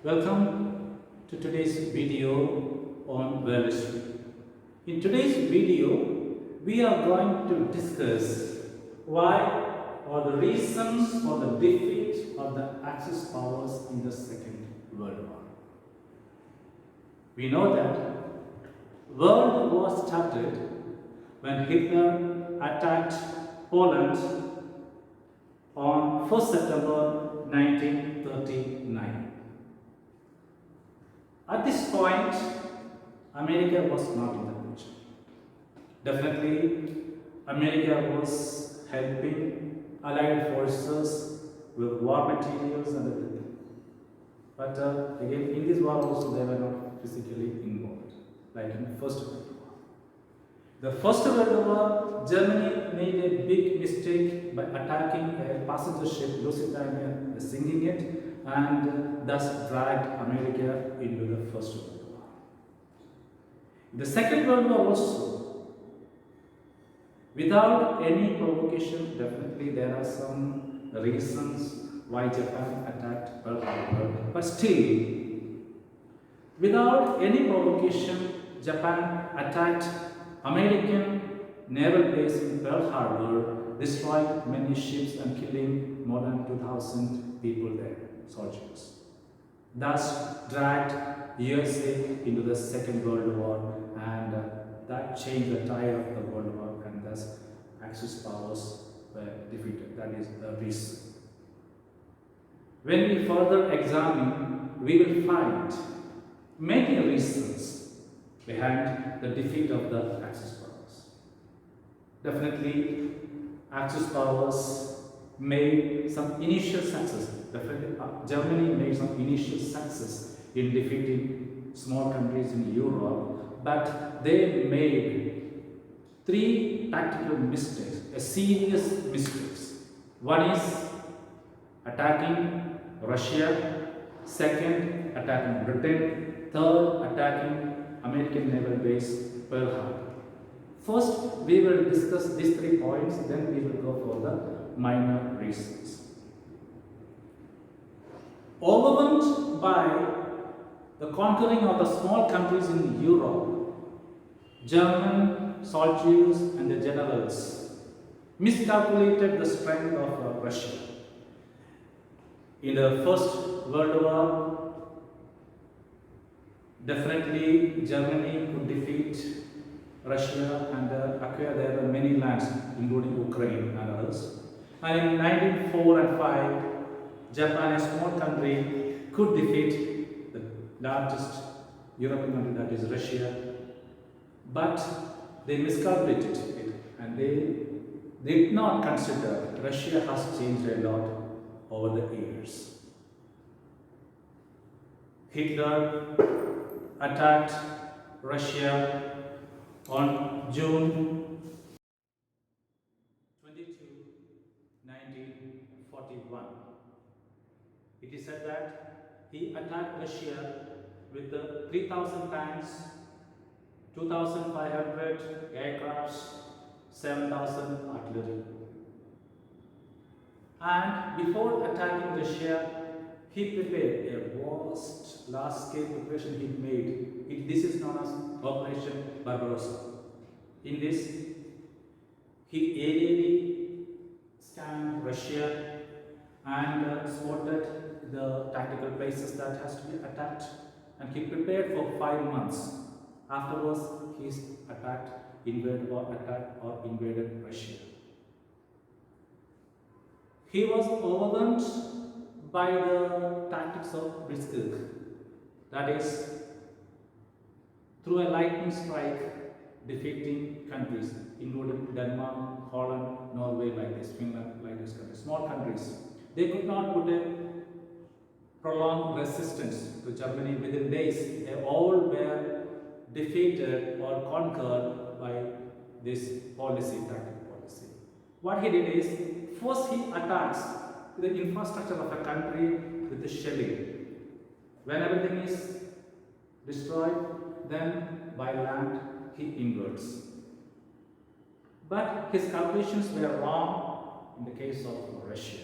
Welcome to today's video on world history. In today's video, we are going to discuss why or the reasons for the defeat of the Axis powers in the Second World War. We know that World War started when Hitler attacked Poland on 1st September 1939. At this point, America was not in the picture. Definitely, America was helping Allied forces with war materials and everything. But again, in this war also they were not physically involved, like in the First World War. The First World War, Germany made a big mistake by attacking a passenger ship, Lusitania, sinking it, and thus dragged America into the First World War. In the Second World War also, without any provocation, definitely there are some reasons why Japan attacked Pearl Harbor, but still, without any provocation, Japan attacked American naval base in Pearl Harbor, destroyed many ships and killing more than 2,000 people there, soldiers. Thus dragged USA into the Second World War, and that changed the tide of the World War, and thus Axis powers were defeated. That is the reason. When we further examine, we will find many reasons behind the defeat of the Axis powers. Definitely, Axis powers made some initial success. Definitely, Germany made some initial success in defeating small countries in Europe, but they made three tactical mistakes, serious mistakes. One is attacking Russia, second, attacking Britain, third, attacking American naval base Pearl Harbor. First, we will discuss these 3 points, then we will go for the minor reasons. Overwhelmed by the conquering of the small countries in Europe, German soldiers and the generals miscalculated the strength of Russia. In the First World War, definitely Germany could defeat Russia and acquire their many lands, including Ukraine and others. And in 1904 and 5, Japan, a small country, could defeat the largest European country, that is Russia. But they miscalculated it, and they did not consider Russia has changed a lot over the years. Hitler attacked Russia on June 22, 1941. It is said that he attacked Russia with 3,000 tanks, 2,500 aircrafts, 7,000 artillery. And before attacking Russia, he prepared a vast, large-scale preparation he made. This is known as Operation Barbarossa. In this, he aerially scanned Russia and spotted the tactical places that has to be attacked, and he prepared for 5 months. Afterwards, he invaded invaded Russia. He was overwhelmed by the tactics of Blitzkrieg, that is, through a lightning strike, defeating countries, including Denmark, Holland, Norway, like this, Finland, like this countries, small countries. They could not put a prolonged resistance to Germany within days. They all were defeated or conquered by this policy, tactical policy. What he did is, first he attacks the infrastructure of a country with the shelling. When everything is destroyed, then by land he invades. But his calculations were wrong in the case of Russia.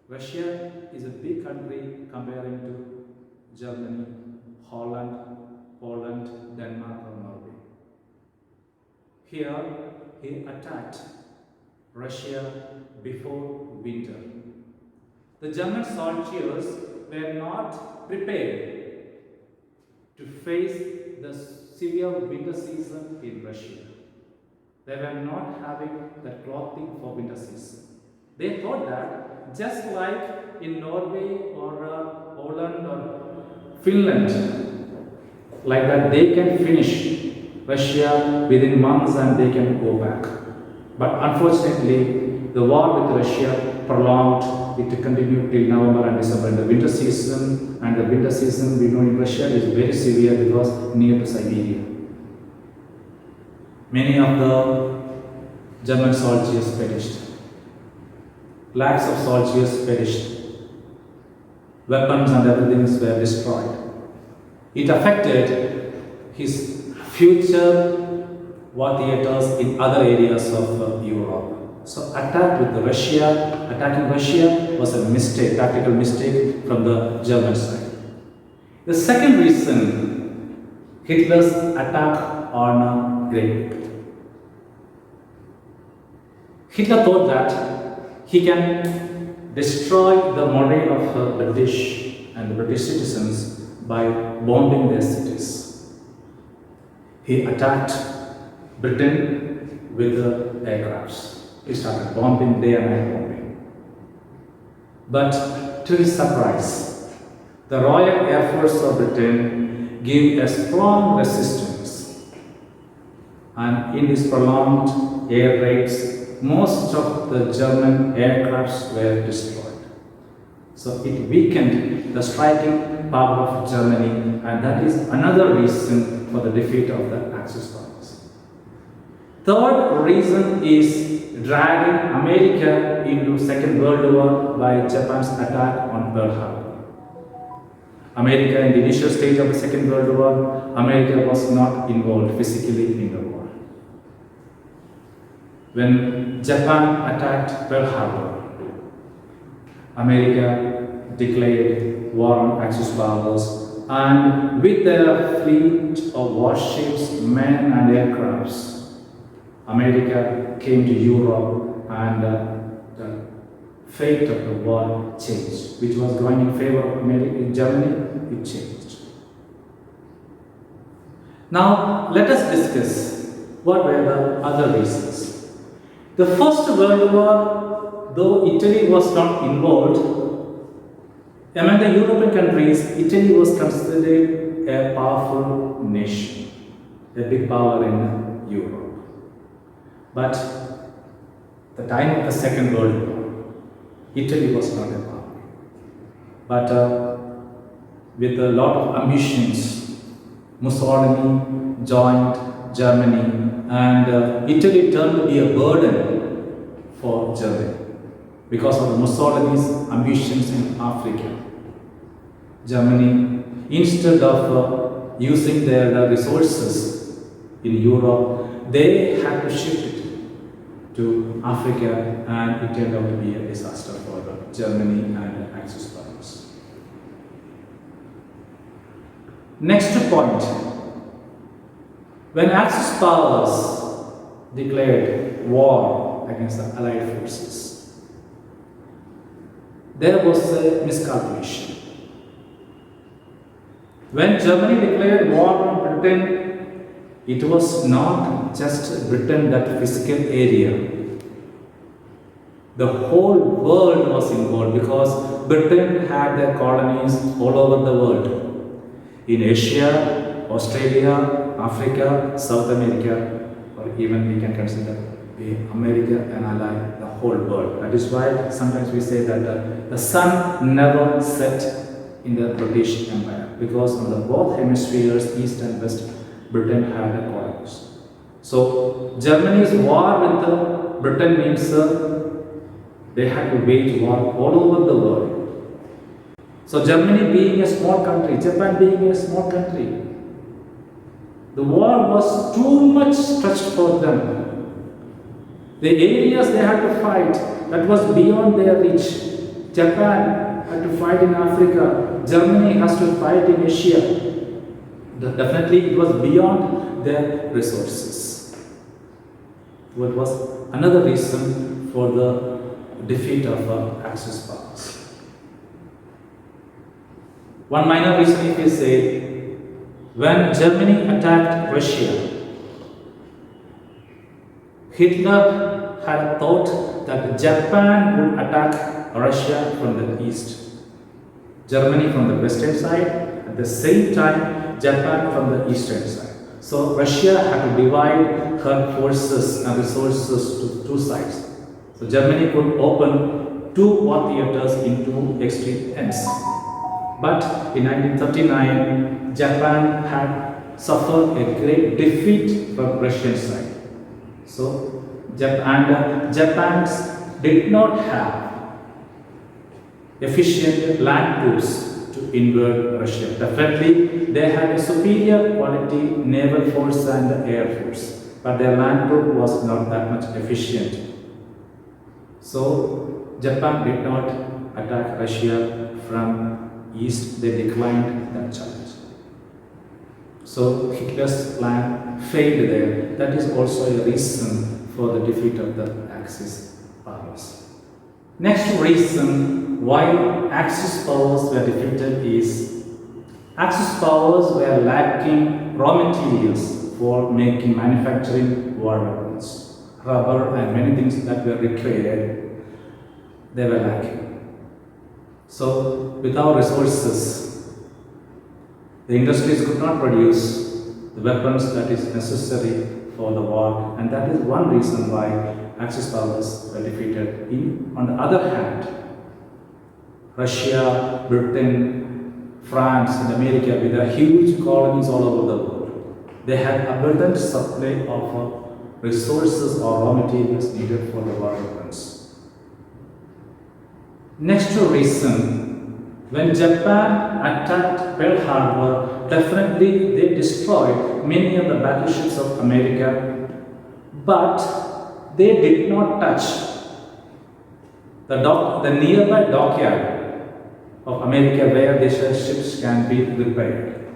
Russia is a big country comparing to Germany, Holland, Poland, Denmark, or Norway. Here, he attacked Russia before winter. The German soldiers were not prepared to face the severe winter season in Russia. They were not having the clothing for winter season. They thought that just like in Norway or Poland or Finland, like that they can finish Russia within months and they can go back. But unfortunately, the war with Russia prolonged. It continued till November and December in the winter season, and the winter season we know in Russia is very severe because near to Siberia. Many of the German soldiers perished. Lakhs of soldiers perished. Weapons and everything were destroyed. It affected his future war theaters in other areas of Europe. So attacking Russia was a mistake, tactical mistake from the German side. The second reason, Hitler's attack on Great Britain. Hitler thought that he can destroy the morale of the British and the British citizens by bombing their cities. He attacked Britain with the aircrafts. He started bombing, day and night bombing. But to his surprise, the Royal Air Force of Britain gave a strong resistance. And in these prolonged air raids, most of the German aircrafts were destroyed. So it weakened the striking power of Germany, and that is another reason for the defeat of the Axis powers. Third reason is dragging America into Second World War by Japan's attack on Pearl Harbor. America, in the initial stage of the Second World War, America was not involved physically in the war. When Japan attacked Pearl Harbor, America declared war on Axis powers, and with their fleet of warships, men and aircrafts, America came to Europe, and the fate of the war changed. Which was going in favor of Germany, it changed. Now, let us discuss what were the other reasons. The First World War, though Italy was not involved, among the European countries, Italy was considered a powerful nation, a big power in Europe. But the time of the Second World War, Italy was not a power. But with a lot of ambitions, Mussolini joined Germany, and Italy turned to be a burden for Germany because of Mussolini's ambitions in Africa. Germany, instead of using their resources in Europe, they had to shift it to Africa, and it turned out to be a disaster for Germany and Axis powers. Next point, when Axis powers declared war against the Allied forces, there was a miscalculation. When Germany declared war on Britain, it was not just Britain, that physical area. The whole world was involved because Britain had their colonies all over the world. In Asia, Australia, Africa, South America, or even we can consider America and ally, the whole world. That is why sometimes we say that the sun never set in the British Empire, because on the both hemispheres, east and west, Britain had a colonies. So Germany's war with Britain means they had to wage war all over the world. So Germany being a small country, Japan being a small country, the war was too much stretched for them. The areas they had to fight, that was beyond their reach. Japan had to fight in Africa, Germany has to fight in Asia. Definitely it was beyond their resources. So it was another reason for the defeat of Axis powers. One minor reason, if you say, when Germany attacked Russia, Hitler had thought that Japan would attack Russia from the east, Germany from the western side, at the same time Japan from the eastern side. So Russia had to divide her forces and resources to two sides. So Germany could open two war theaters into extreme ends. But in 1939, Japan had suffered a great defeat from Russian side. So Japan did not have efficient land troops to invade Russia. Definitely, they had a superior quality naval force and air force, but their land troop was not that much efficient. So Japan did not attack Russia from east. They declined that challenge. So Hitler's plan failed there. That is also a reason for the defeat of the Axis powers. Next reason why Axis powers were defeated is Axis powers were lacking raw materials for making manufacturing war weapons. Rubber and many things that were required, they were lacking. So without resources, the industries could not produce the weapons that is necessary for the war, and that is one reason why Axis powers were defeated. On the other hand, Russia, Britain, France and America, with their huge colonies all over the world, they had abundant supply of resources or raw materials needed for the war weapons. Next reason, when Japan attacked Pearl Harbor, definitely they destroyed many of the battleships of America, but they did not touch the nearby dockyard of America where their ships can be repaired.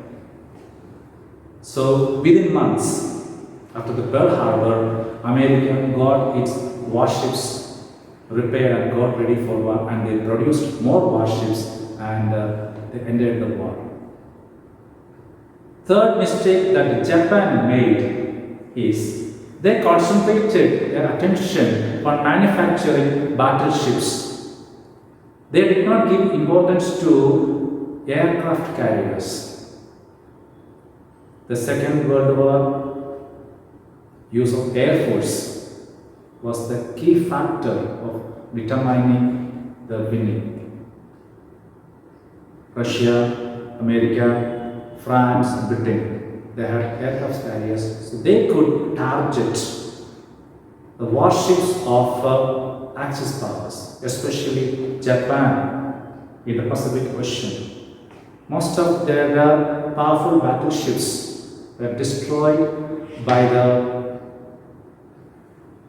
So within months after the Pearl Harbor, America got its warships repaired and got ready for war, and they produced more warships and they ended the war. Third mistake that Japan made is they concentrated their attention on manufacturing battleships. They did not give importance to aircraft carriers. The Second World War, use of air force was the key factor of determining the winning. Russia, America, France, and Britain, they had aircraft carriers, so they could target the warships of Axis powers, especially Japan in the Pacific Ocean. Most of their powerful battleships were destroyed by the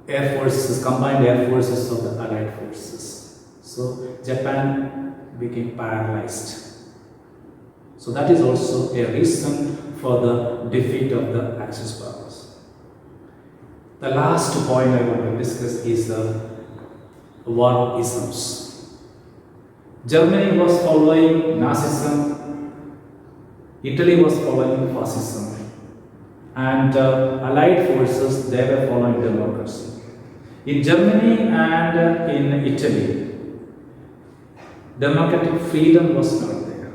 air forces, combined air forces of the Allied forces. So Japan became paralyzed. So that is also a reason for the defeat of the Axis powers. The last point I want to discuss is the war isms. Germany was following Nazism, Italy was following fascism, and Allied forces, they were following democracy. In Germany and in Italy, democratic freedom was not there.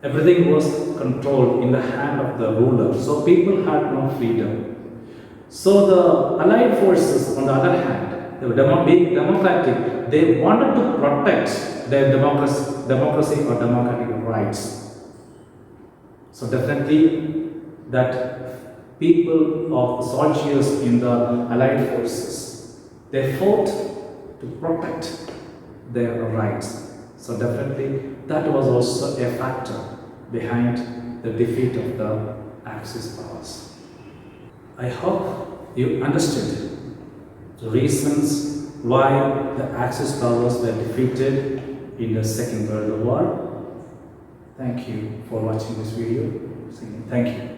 Everything was controlled in the hand of the ruler, so people had no freedom. So the Allied forces, on the other hand, they were being democratic. They wanted to protect their democracy or democratic rights. So definitely that people of the soldiers in the Allied forces, they fought to protect their rights. So definitely that was also a factor behind the defeat of the Axis powers. I hope you understood the reasons why the Axis powers were defeated in the Second World War. Thank you for watching this video. Thank you.